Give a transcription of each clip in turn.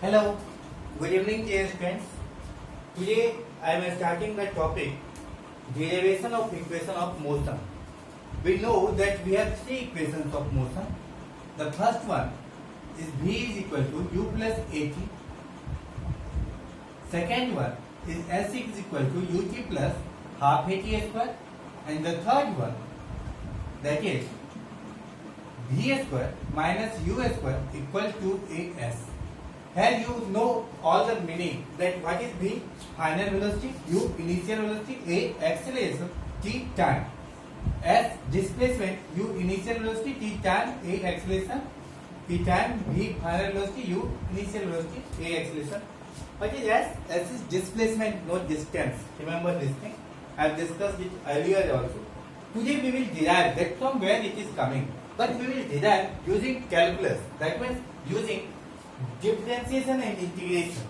Hello, good evening dear friends. Today I am starting the topic derivation of equation of motion. We know that we have three equations of motion. The first one is V is equal to U plus AT. Second one is S is equal to UT plus half AT square. And the third one, that is V square minus U square equal to AS. Here you know all the meaning, that what is V, final velocity, U initial velocity, A acceleration, T time. S displacement, U initial velocity, T time, A acceleration, T time, V final velocity, U initial velocity, A acceleration. What is S? S is displacement, not distance. Remember this thing. I have discussed it earlier also. Today we will derive that from where it is coming. But we will derive using calculus. That means using differentiation and integration.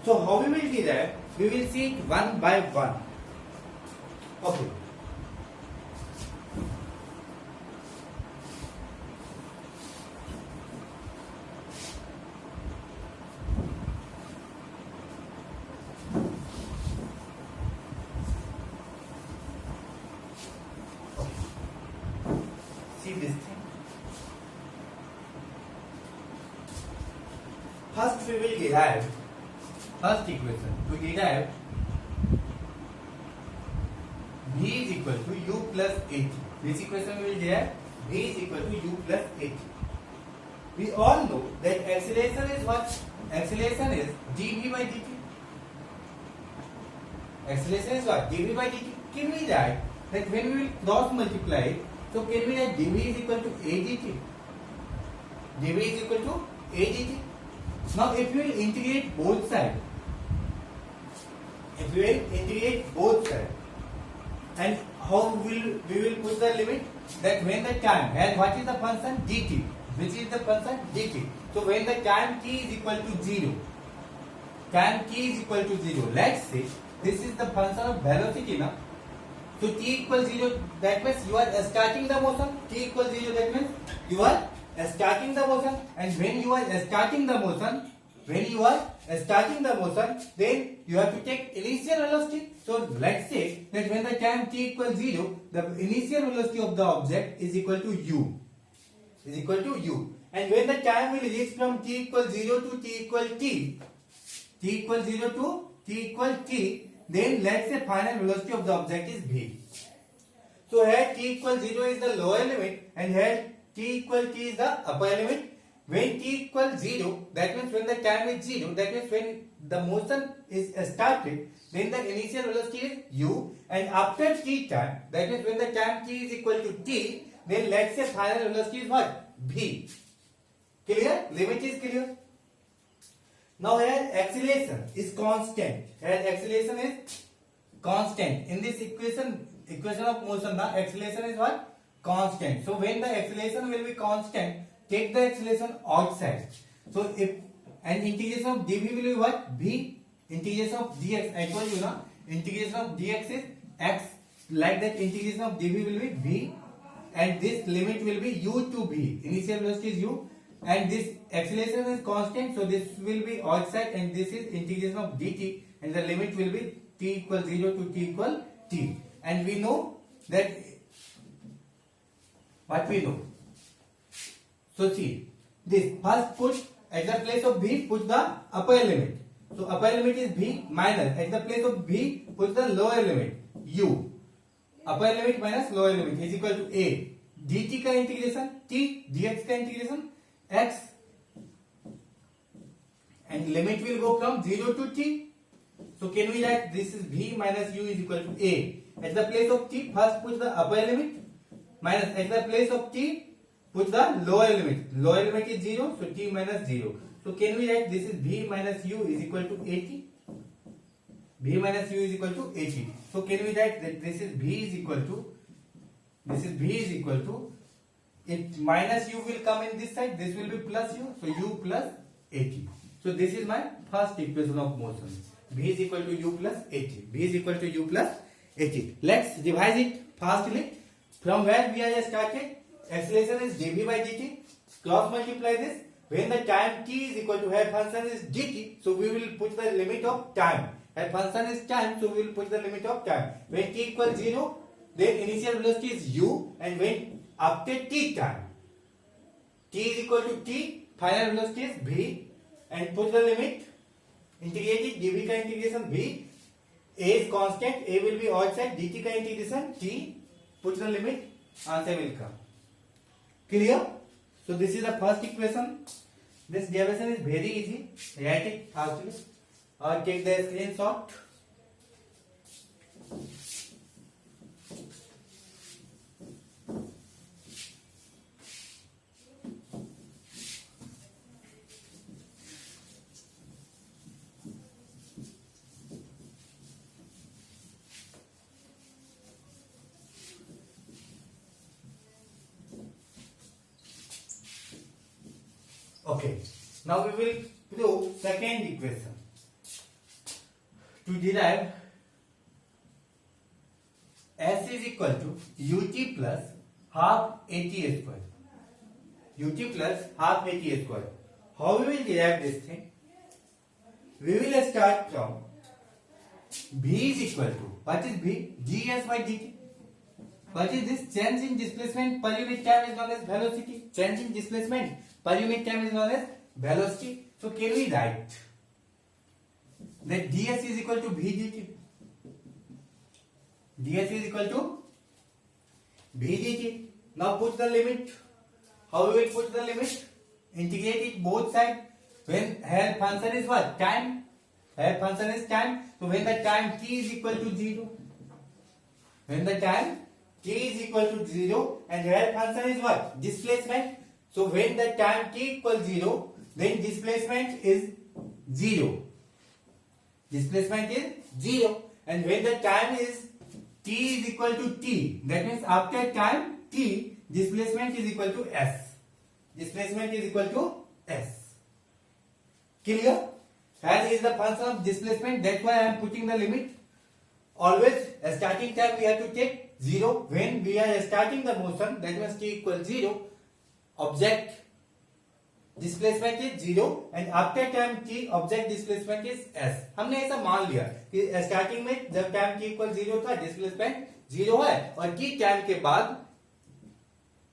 So how we will derive? We will see it one by one. Okay. See this thing. First we will derive first equation. To derive V is equal to U plus AT. This equation we will derive V is equal to U plus AT. We all know that acceleration is what? Acceleration is dV by dt. Acceleration is what? dV by dt. Can we write that when we will cross multiply it, so can we write dV is equal to A dt? dV is equal to A dt. Now if we will integrate both sides, and how we will put the limit, that when the time, and what is the function dt, which is the function dt. So when the time t is equal to 0, let's say this is the function of velocity now. So t equals 0, that means you are starting the motion. T equals 0, that means you are starting the motion. And when you are starting the motion, then you have to take initial velocity. So let's say that when the time t equals 0, the initial velocity of the object is equal to u. And when the time will reach from t equals 0 to t equal t, then let's say final velocity of the object is v. So here t equals 0 is the lower limit, and here t equal t is the upper limit. When t equals 0, that means when the time is 0, that means when the motion is started, then the initial velocity is u, and after t time, that means when the time t is equal to t, then let's say final velocity is what? V. Clear? Limit is clear. Now here acceleration is constant. In this equation of motion, the acceleration is what? Constant. So when the acceleration will be constant, take the acceleration outside. So if an integration of dv will be what? V. Integration of dx, I told you now, integration of dx is x. Like that, integration of dv will be v, and this limit will be u to v. Initial velocity is u, and this acceleration is constant, so this will be outside, and this is integration of dt, and the limit will be t equals 0 to t equal t. And we know that what we know. So see, this first put at the place of v, put the upper limit. So upper limit is v, minus at the place of v, put the lower limit u. Upper limit minus lower limit is equal to a dt का integration, t dx का integration, x, and limit will go from 0 to t. So can we write this is v minus u is equal to a. At the place of t, first put the upper limit, minus at the place of t, put the lower limit. Lower limit is 0, so t minus 0. So can we write this is v minus u is equal to at? V minus u is equal to at. So can we write that this is v is equal to, it minus u will come in this side, this will be plus u, so u plus at. So this is my first equation of motion. V is equal to u plus at. Let's revise it fastly. From where we are started, acceleration is dv by dt. Cross multiply this. when the time t is equal to here function is dt, so we will put the limit of time. Here function is time, so we will put the limit of time. When t equals 0, then initial velocity is u, and when after t time, t is equal to t, final velocity is v, and put the limit, integrate it, dv का integration v, a is constant, a will be outside, dt का integration t, put the limit, answer will come. Clear? So this is the first equation. This derivation is very easy. Write it fastly or take the screenshot. Okay, now we will prove second equation. To derive S is equal to ut plus half at square. Ut plus half at square. How we will derive this thing? We will start from V is equal to, what is V? gs by dt. What is this? Change in displacement per unit time is known as velocity. Change in displacement per unit time is known as velocity. So can we write that ds is equal to v dt? ds is equal to v dt. Now put the limit. How we will put the limit? Integrate it both sides. When here function is what? Time. Here function is time. So when the time t is equal to 0. When the time t is equal to 0 and here function is what? Displacement. So when the time t equals 0, then displacement is 0. Displacement is 0. And when the time is t is equal to t, that means after time t, displacement is equal to s. Displacement is equal to s. Clear? As is the function of displacement, that's why I am putting the limit. Always starting time we have to take 0. When we are starting the motion, that means t equals 0. Object displacement is 0 and after time t object displacement is s. हमने ऐसा मान लिया कि starting में जब time t equal 0 था displacement 0 है और t टाइम के बाद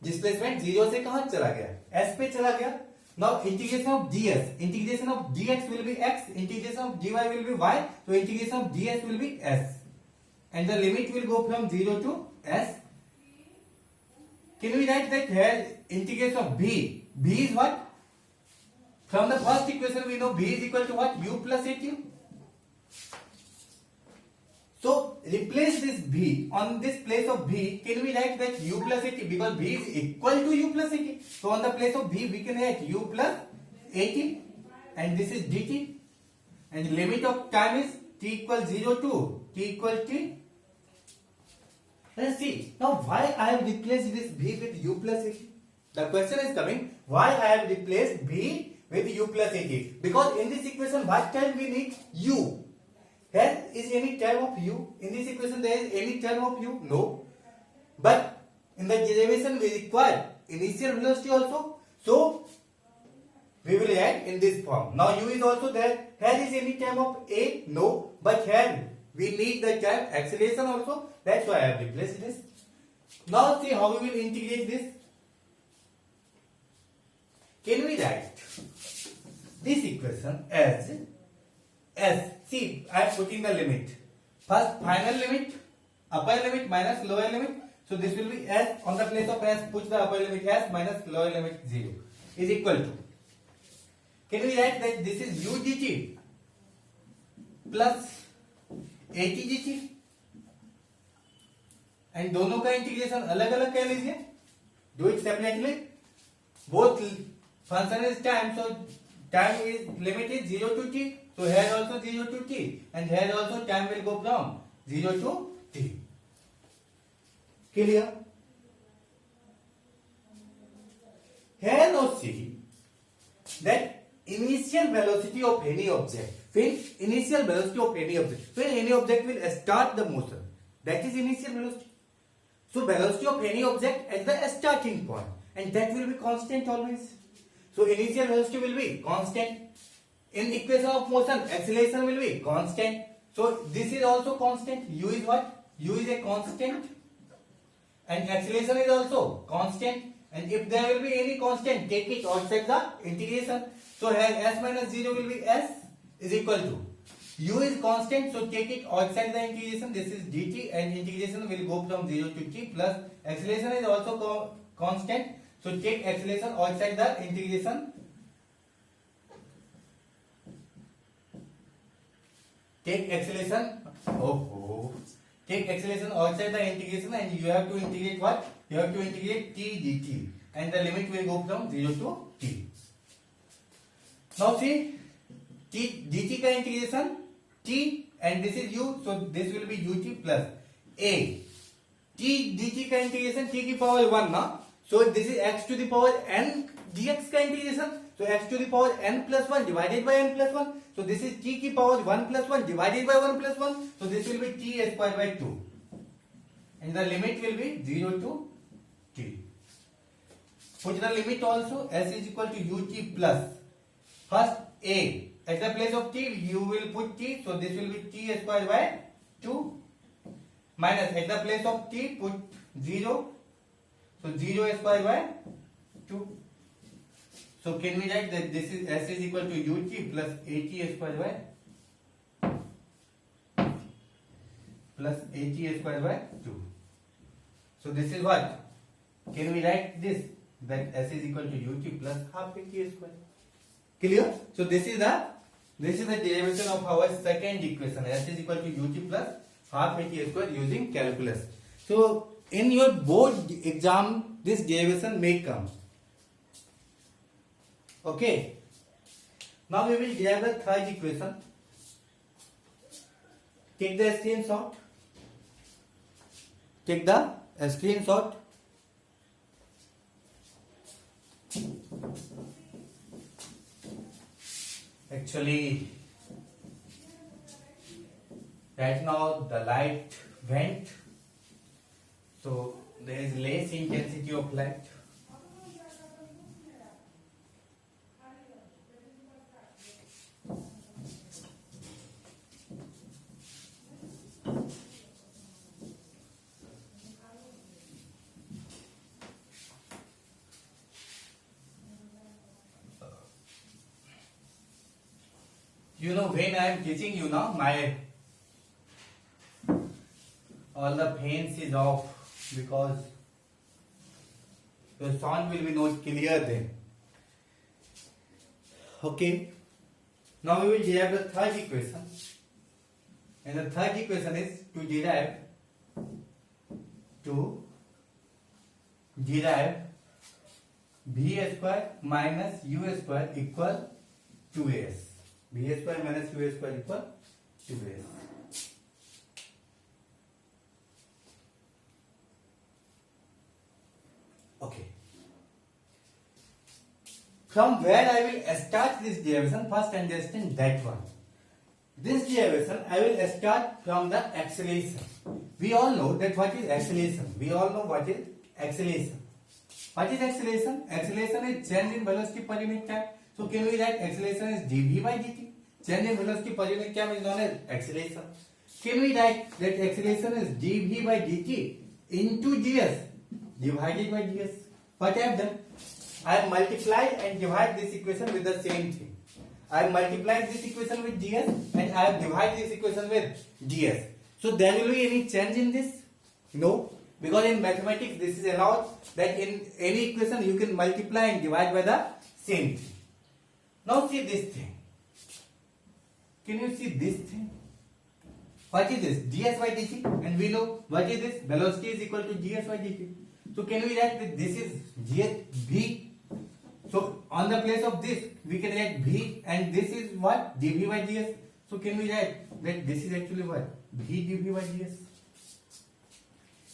डिस्प्लेसमेंट 0 से कहां चला गया? s पे चला गया. Now integration of dx will be x, integration of dy will be y, so integration of ds will be s and the limit will go from 0 to s. Can we write that here integration of b is what? From the first equation we know b is equal to what? U plus at. So replace this b on this place of b. Can we write that u plus at because b is equal to u plus at. So on the place of b we can write u plus at and this is dt and the limit of time is t equals 0 to t equals t. Let's see now why I have replaced this b with u plus at. The question is coming why I have replaced b with u plus at because in this equation what term we need? U. Here is any term of u. In this equation there is any term of u? No. But in the derivation we require initial velocity also. So we will add in this form. Now u is also there. Here is any term of a? No. But here we need the term acceleration also. That's why I have replaced this. Now see how we will integrate this. Can we write this equation as s? See, I am putting the limit. First final limit, upper limit minus lower limit. So this will be s. On the place of s, put the upper limit s minus lower limit 0 is equal to. Can we write that this is u dt plus at dt and दोनों का integration अलग अलग कर लीजिए. Do it separately. Both function is time, so time is limit is 0 to t. So here also 0 to t and here also time will go from 0 to t. Clear? Here now see that initial velocity of any object. When initial velocity of any object, when any object will start the motion, that is initial velocity. So velocity of any object at the starting point and that will be constant always. So initial velocity will be constant. In equation of motion, acceleration will be constant. So this is also constant. U is what? U is a constant. And acceleration is also constant. And if there will be any constant, take it outside the integration. So here s minus 0 will be s is equal to u is constant, so take it outside the integration. This is dt, and integration will go from 0 to t, plus acceleration is also constant, so take acceleration outside the integration. Take acceleration outside the integration, and you have to integrate what? You have to integrate t dt, and the limit will go from 0 to t. Now see, t dt का integration t, and this is u, so this will be ut plus a. t dt का integration t की power 1 ना, so this is x to the power n dx का integration, so x to the power n plus 1 divided by n plus 1, so this is t की power 1 plus 1 divided by 1 plus 1, so this will be t square by 2, and the limit will be 0 to t. Put the limit also. S is equal to ut plus first a. At the place of t, you will put t, so this will be t square by 2, minus at the place of t, put 0, so 0 square by 2. So can we write that this is s is equal to ut plus at square by 2. So this is what? Can we write this? That s is equal to ut plus half at square. Clear? So this is the derivation of our second equation. S is equal to ut plus half at square using calculus. So in your board exam, this derivation may come. Okay. Now we will derive the third equation. Take the screenshot. Take the screenshot. Actually, right now the light went, so there is less intensity of light. You know, when I am teaching you now, my all the fans is off because your sound will be not clear then. Okay. Now we will derive the third equation, and the third equation is to derive v square minus u square equal 2as. v square minus u square equal 2as. Okay. From where I will start this derivation, first understand that one. This derivation I will start from the acceleration. We all know that what is acceleration. We all know what is acceleration. What is acceleration? Acceleration is change in velocity per unit time. So can we write acceleration is dv by dt? Change in velocity per unit time is known as acceleration. Can we write that acceleration is dv by dt into ds divided by ds? What I have done? I have multiplied and divided this equation with the same thing. I have multiplied this equation with ds and I have divided this equation with ds. So there will be any change in this? No. Because in mathematics this is allowed that in any equation you can multiply and divide by the same thing. Now see this thing. Can you see this thing? What is this? ds by dt. And we know what is this? Velocity is equal to ds by dt. So can we write that this is v? So on the place of this we can write v, and this is what? dv by ds. So can we write that this is actually what? v dv by ds.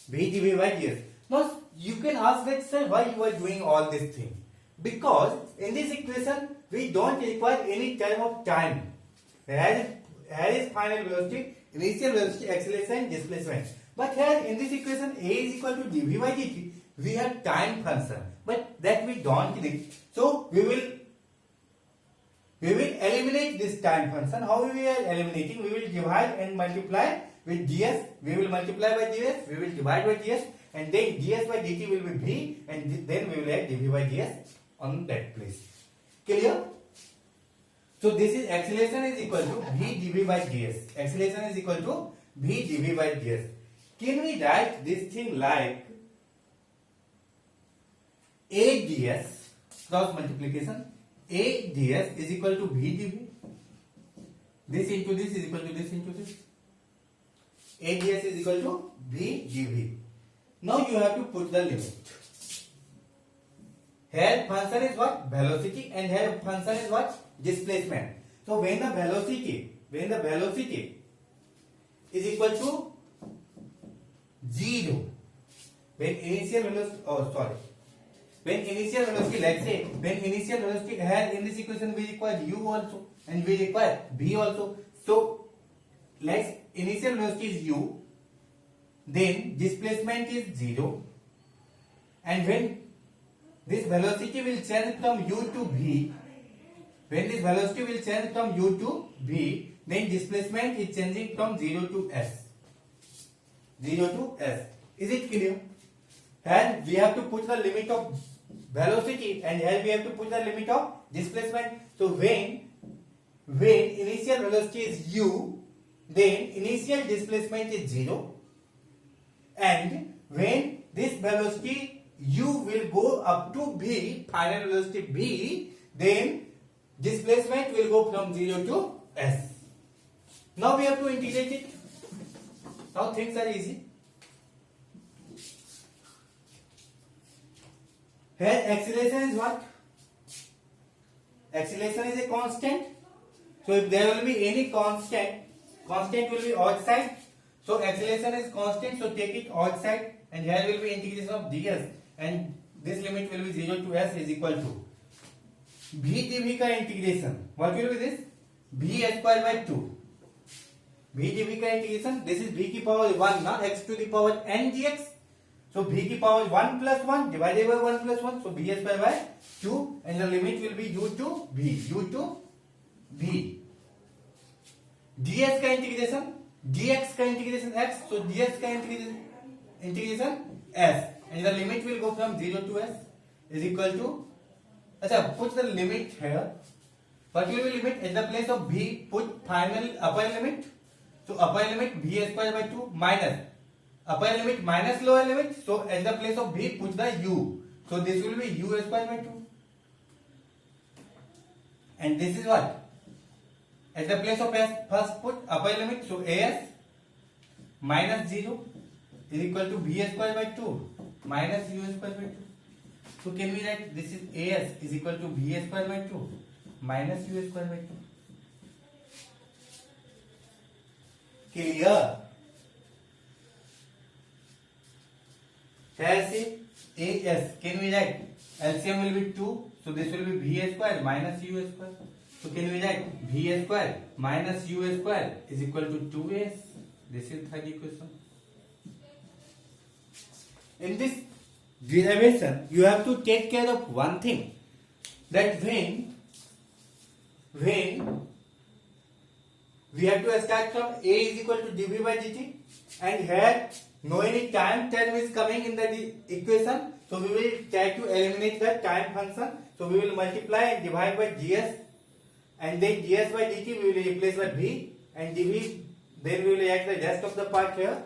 v dv by ds. Now you can ask that, sir, why you are doing all this thing? Because in this equation we don't require any term of time. Here is final velocity, initial velocity, acceleration, displacement. But here in this equation a is equal to dv by dt. we have time function, but that we don't need. So we will eliminate this time function. How we are eliminating? We will divide and multiply with ds. We will multiply by ds. We will divide by ds, and then ds by dt will be v, and then we will add dv by ds on that place. Clear? So this is acceleration is equal to v dv by ds. Acceleration is equal to v dv by ds. Can we write this thing like a ds cross multiplication? A ds is equal to v dv. This into this is equal to this into this. A ds is equal to v dv. Now you have to put the limit. Here function is what? Velocity, and here function is what? Displacement. So when the velocity is equal to 0, when initial velocity, when initial velocity, let's say, when initial velocity here in this equation we require u also and we require v also. So let's initial velocity is u, then displacement is 0, and when this velocity will change from u to v, when this velocity will change from u to v, then displacement is changing from 0 to s. 0 to s. Is it clear? And we have to put the limit of velocity, and here we have to put the limit of displacement. So when initial velocity is u, then initial displacement is 0, and when this velocity u will go up to v, final velocity v, then displacement will go from 0 to s. Now we have to integrate it. Now things are easy. Here acceleration is what? Acceleration is a constant. So if there will be any constant will be outside. So acceleration is constant, so take it outside, and here will be integration of ds, and this limit will be 0 to s is equal to v dv का integration. What will be this? v square by 2. v dv का integration, this is v की power 1 ना, x to the power n dx. So v की power 1 plus 1 divided by 1 plus 1, so v square by 2, and the limit will be u to v. ds का integration, dx का integration x, so ds का integration s, and the limit will go from 0 to s is equal to, put the limit here. What will be limit? At the place of v, put final upper limit. So upper limit v square by 2 minus upper limit minus lower limit. So at the place of v, put the u. So this will be u square by 2. And this is what? At the place of s, first put upper limit. So as minus 0 is equal to v square by 2 minus u square by 2. So can we write this is as is equal to v square by 2 minus u square by 2. Clear? Here say as, can we write LCM will be 2, so this will be v square minus u square. So can we write v square minus u square is equal to 2as. This is third equation. In this derivation, you have to take care of one thing, that when we have to start from a is equal to dv by dt, and here no any time term is coming in the equation, so we will try to eliminate the time function. So we will multiply and divide by ds, and then ds by dt we will replace by v, and dv, then we will add the rest of the part here.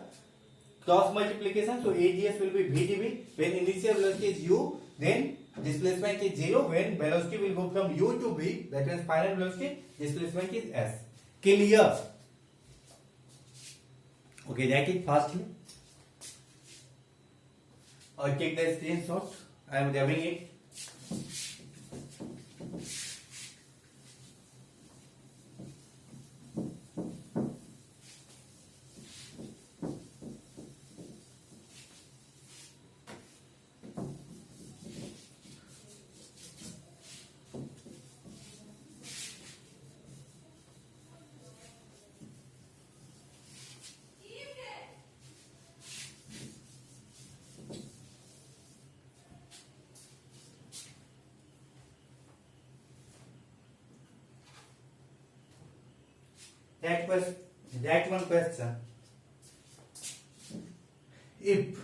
Cross multiplication, so ADS will be V dV. When initial velocity is u, then displacement is 0. When velocity will go from u to v, that means final velocity, displacement is s. Clear? Okay, write it fastly. Or take the screenshot. I am grabbing it. that one question. If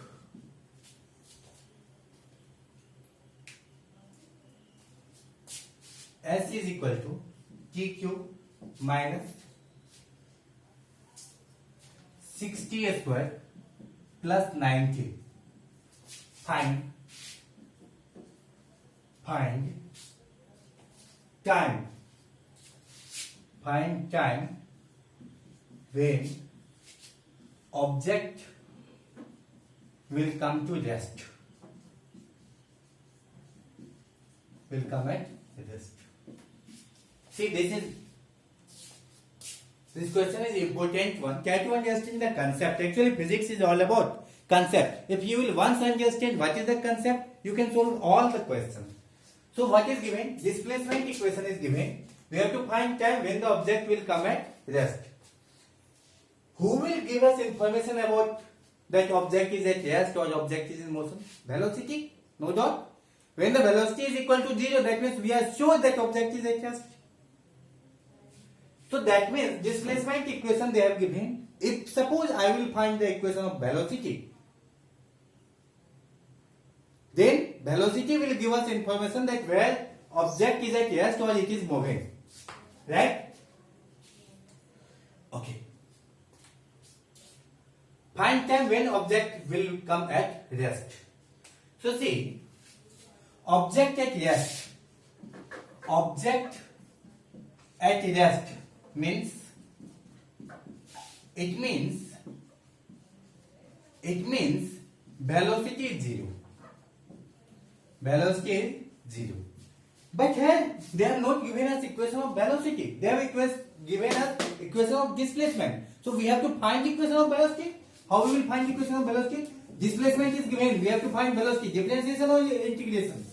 S is equal to T cube minus 60 square plus 90, find time when object will come to rest. Will come at rest. See, this question is important one. Try to understand the concept. Actually, physics is all about concept. If you will once understand what is the concept, you can solve all the questions. So, what is given? Displacement equation is given. We have to find time when the object will come at rest. Who will give us information about that object is at rest or object is in motion? Velocity, no doubt. When the velocity is equal to 0, that means we are sure that object is at rest. So that means displacement equation they have given. If suppose I will find the equation of velocity, then velocity will give us information that where object is at rest or it is moving. Right? Okay. Find time when object will come at rest. So see, object at rest means it means velocity is 0. Velocity is 0. But here they have not given us equation of velocity. They have given us equation of displacement. So we have to find equation of velocity. How we will find equation of velocity? Displacement is given. We have to find velocity. Differentiation or integration?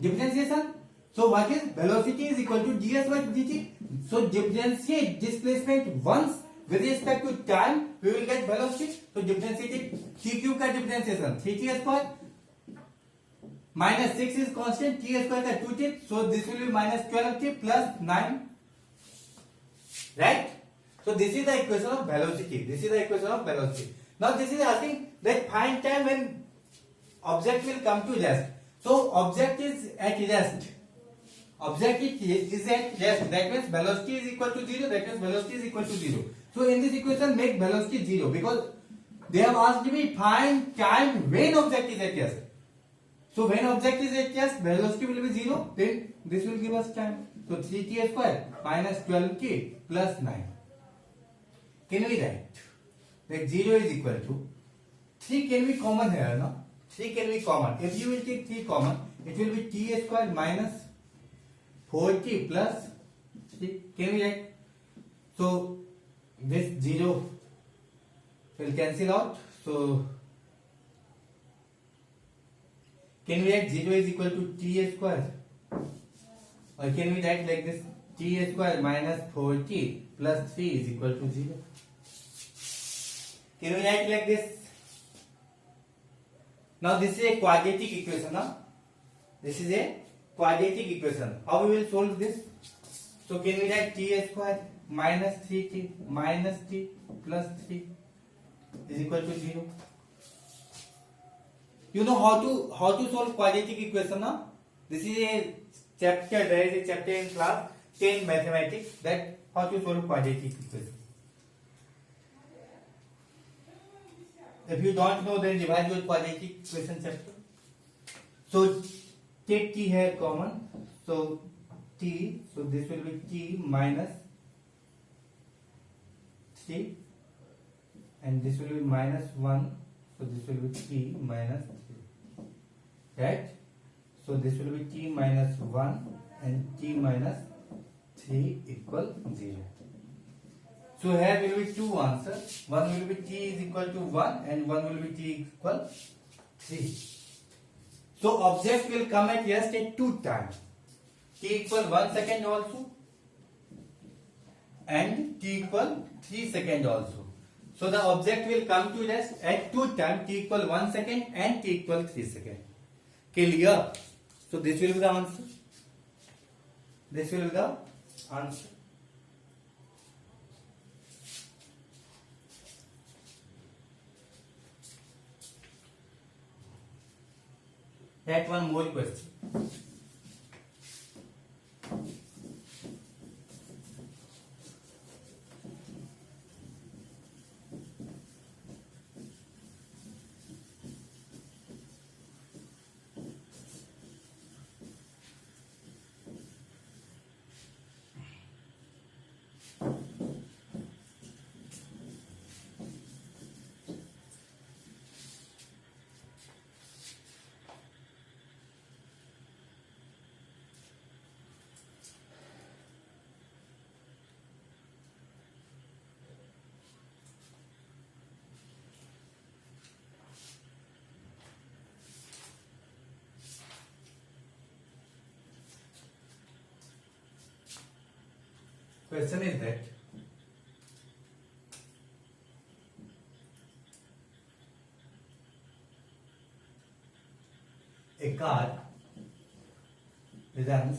Differentiation. So what is velocity is equal to ds by dt. So differentiate displacement once with respect to time, we will get velocity. So differentiate t cube का differentiation 3t square minus 6 is constant, t square का 2t. So this will be minus 12t plus 9. Right? So this is the equation of velocity. Now this is asking that find time when object will come to rest. So object is at rest. Object is at rest. That means velocity is equal to 0. That means velocity is equal to 0. So in this equation make velocity 0 because they have asked me find time when object is at rest. So when object is at rest, velocity will be 0. Then this will give us time. So 3t square minus 12t plus 9. Can we write that 0 is equal to 3 can be common here, no? 3 can be common. If you will take 3 common, it will be t square minus 4t plus 3. Can we write? So this 0 will cancel out. So can we write 0 is equal to t square? Or can we write like this? T square minus 4t plus 3 is equal to 0. Can we write like this? Now this is a quadratic equation. Now this is a quadratic equation. How we will solve this? So can we write t square minus 3t minus t plus 3 is equal to 0. You know how to solve quadratic equation now? This is a chapter. There is a chapter in class 10 mathematics that how to solve quadratic equation. If you don't know, then revise your quadratic equation chapter. So take t here common. So t. So this will be t minus 3, and this will be minus 1. So this will be t minus 3. Right? So this will be t minus 1 and t minus 3 equal 0. So here will be two answers. One will be t is equal to 1 and one will be t equal 3. So object will come at rest at 2 times. T equal 1 second also and t equal 3 second also. So the object will come to rest at 2 times, t equal 1 second and t equal 3 second. Clear? So this will be the answer. This will be the answer. That one more question. Question is that a car runs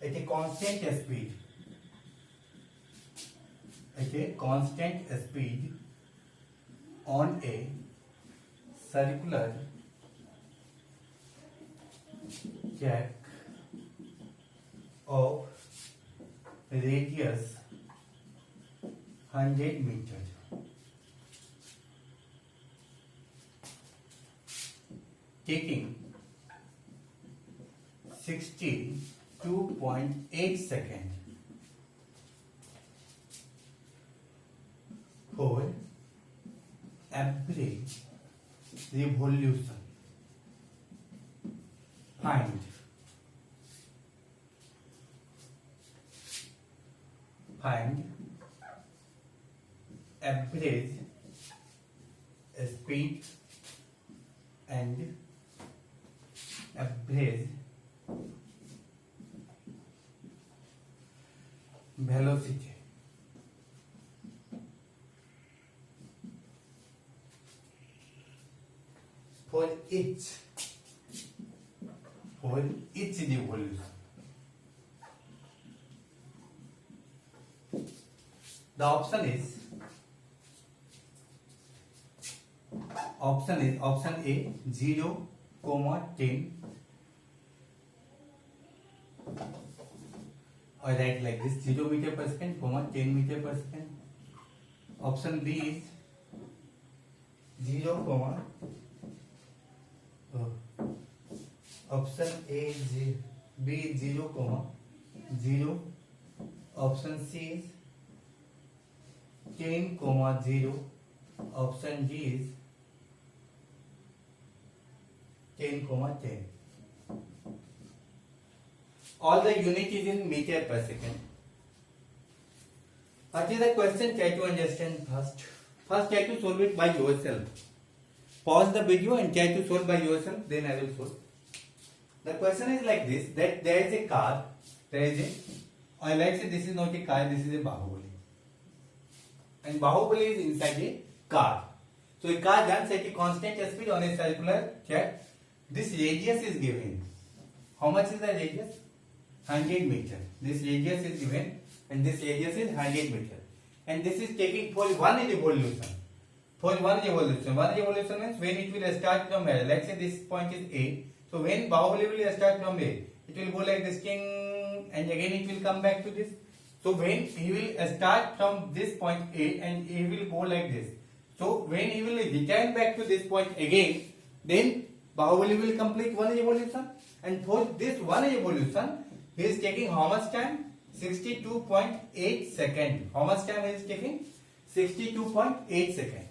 at a constant speed on a circular track of radius 100 meters. Taking 62.8 seconds for every revolution. Find average speed and average velocity for each revolution. The option is option A 0, 10. I write like this: 0 meter per second, 10 meter per second. Option B is 0, option A is B 0, 0. Option C is 10, 0. Option D is 10, 10. All the unit is in meter per second. What is the question? Try to understand first. First try to solve it by yourself. Pause the video and try to solve by yourself, then I will solve. The question is like this, that there is a car, I like say this is not a car, this is a Bahubali. And Bahubali is inside a car. So a car runs at a constant speed on a circular track. This radius is given. How much is the radius? 100 meter. This radius is given and this radius is 100 meter. And this is taking for one revolution. For one revolution means when it will start from A. Let's say this point is A. So when Bahubali will start from A, it will go like this king and again it will come back to this. So when he will start from this point A and he will go like this. So when he will return back to this point again, then Bahubali will complete one revolution. And for this one revolution, he is taking how much time? 62.8 seconds. How much time he is taking? 62.8 seconds.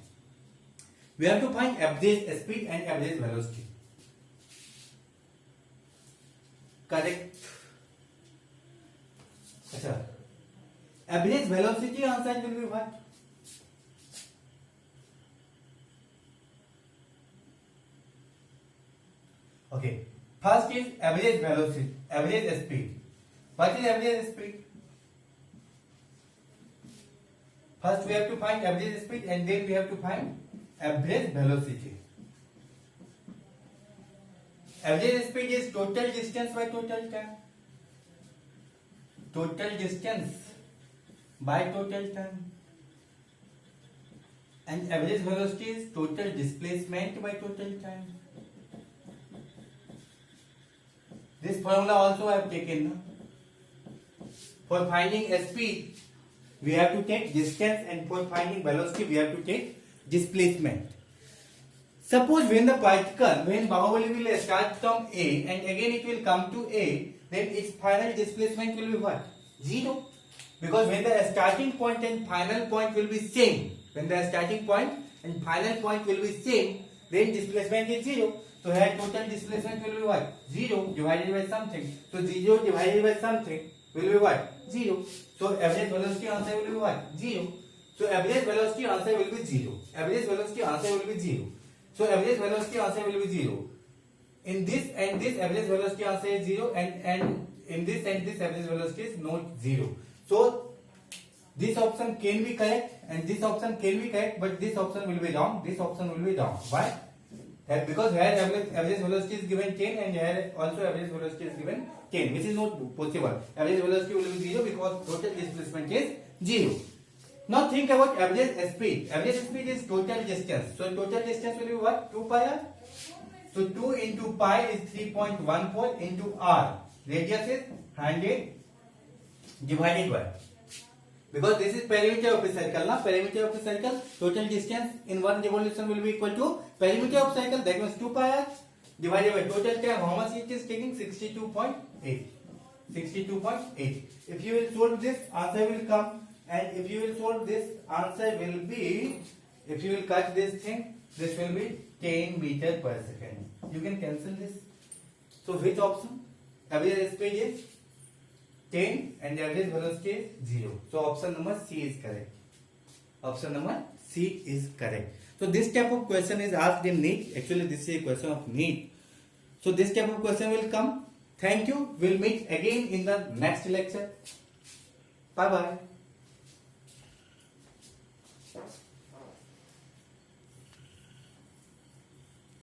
We have to find average speed and average velocity. Correct. Achha. Average velocity answer will be what? Okay. First is average velocity, average speed. What is average speed? First we have to find average speed and then we have to find average velocity. Average speed is total distance by total time. Total distance by total time. And average velocity is total displacement by total time. This formula also I have taken. For finding speed, we have to take distance, and for finding velocity, we have to take displacement. Suppose when the particle, when Bahubali will start from A and again it will come to A, then its final displacement will be what? 0. Because when the starting point and final point will be same, when the starting point and final point will be same, then displacement is 0. So here total displacement will be what? 0 divided by something. So 0 divided by something will be what? 0. So average velocity answer will be what? 0. So average velocity answer will be 0. Average velocity answer will be 0. So average velocity answer will be 0. In this and this average velocity answer is 0, and in this and this average velocity is not 0. So this option can be correct and this option can be correct, but this option will be wrong. This option will be wrong. Why? Because here average velocity is given 10 and here also average velocity is given 10, which is not possible. Average velocity will be 0 because total displacement is 0. Now think about average speed. Average speed is total distance. So total distance will be what? 2 pi r. So 2 into pi is 3.14 into r. Radius is 100 divided by. Because this is perimeter of a circle, na? Perimeter of a circle, total distance in one revolution will be equal to perimeter of circle, that means 2 pi r divided by total time. How much it is taking? 62.8. 62.8. If you will solve this, answer will come. And if you will solve this, answer will be, if you will cut this thing, this will be 10 meter per second. You can cancel this. So which option? Average speed is 10 and average velocity is 0. So option number C is correct. Option number C is correct. So this type of question is asked in NEET. Actually this is a question of NEET. So this type of question will come. Thank you. We'll meet again in the next lecture. Bye bye.